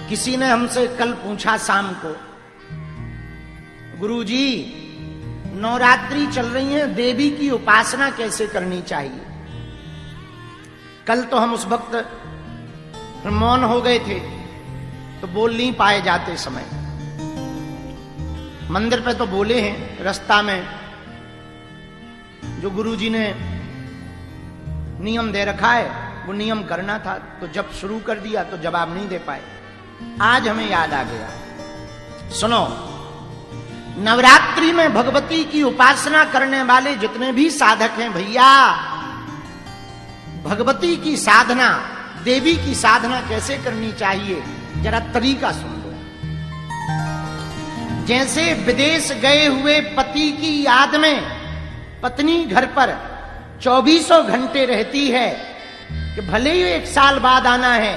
किसी ने हमसे कल पूछा शाम को, गुरुजी नवरात्रि चल रही है, देवी की उपासना कैसे करनी चाहिए। कल तो हम उस वक्त मौन हो गए थे, तो बोल नहीं पाए जाते समय। मंदिर पे तो बोले हैं, रास्ता में जो गुरुजी ने नियम दे रखा है वो नियम करना था, तो जब शुरू कर दिया तो जवाब नहीं दे पाए। आज हमें याद आ गया। सुनो, नवरात्रि में भगवती की उपासना करने वाले जितने भी साधक हैं भैया, भगवती की साधना, देवी की साधना कैसे करनी चाहिए जरा तरीका सुन लो। जैसे विदेश गए हुए पति की याद में पत्नी घर पर 24 घंटे रहती है कि भले ही 1 साल बाद आना है,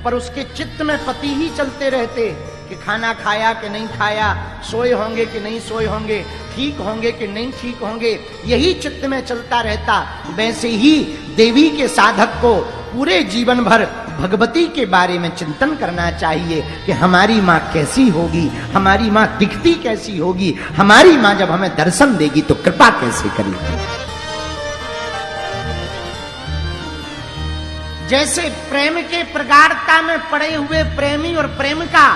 पर उसके चित्त में पति ही चलते रहते कि खाना खाया कि नहीं खाया, सोए होंगे कि नहीं सोए होंगे, ठीक होंगे कि नहीं ठीक होंगे, यही चित्त में चलता रहता। वैसे ही देवी के साधक को पूरे जीवन भर भगवती के बारे में चिंतन करना चाहिए कि हमारी माँ कैसी होगी, हमारी माँ दिखती कैसी होगी, हमारी माँ जब हमें दर्शन देगी तो कृपा कैसे करेगी। जैसे प्रेम के प्रगाढ़ता में पड़े हुए प्रेमी और प्रेमिका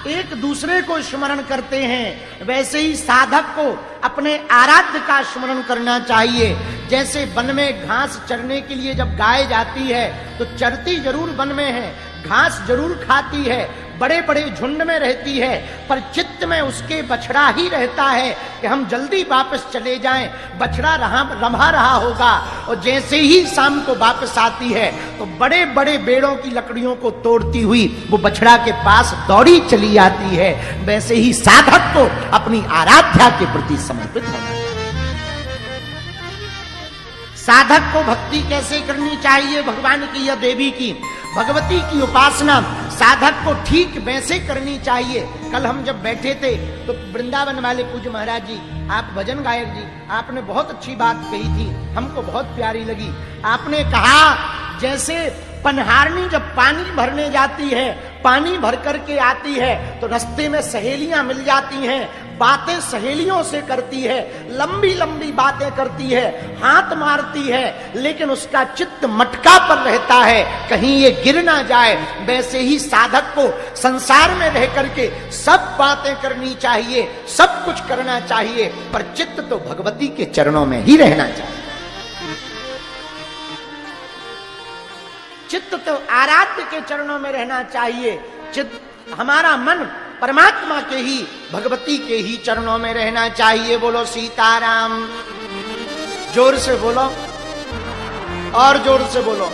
एक दूसरे को स्मरण करते हैं, वैसे ही साधक को अपने आराध्य का स्मरण करना चाहिए। जैसे वन में घास चरने के लिए जब गाय जाती है तो चरती जरूर वन में है, घास जरूर खाती है, बड़े बड़े झुंड में रहती है, पर चित्त में उसके बछड़ा ही रहता है कि हम जल्दी वापस चले जाएं, बछड़ा रहा रहा होगा। और जैसे ही शाम को वापस आती है तो बड़े बड़े पेड़ों की लकड़ियों को तोड़ती हुई वो बछड़ा के पास दौड़ी चली आती है। वैसे ही साधक को अपनी आराध्या के प्रति समर्पित होना चाहिए। साधक को भक्ति कैसे करनी चाहिए भगवान की या देवी की, भगवती की उपासना साधक को ठीक वैसे करनी चाहिए। कल हम जब बैठे थे तो वृंदावन वाले पूज्य महाराज जी, आप भजन गायक जी, आपने बहुत अच्छी बात कही थी, हमको बहुत प्यारी लगी। आपने कहा जैसे पनहारनी जब पानी भरने जाती है, पानी भर करके आती है तो रास्ते में सहेलियां मिल जाती हैं, बातें सहेलियों से करती है, लंबी लंबी बातें करती है, हाथ मारती है, लेकिन उसका चित्त मटका पर रहता है कहीं ये गिर ना जाए। वैसे ही साधक को संसार में रह करके सब बातें करनी चाहिए, सब कुछ करना चाहिए, पर चित्त तो भगवती के चरणों में ही रहना चाहिए। चित्त तो आराध्य के चरणों में रहना चाहिए। चित्त, हमारा मन परमात्मा के ही, भगवती के ही चरणों में रहना चाहिए। बोलो सीताराम, जोर से बोलो और जोर से बोलो।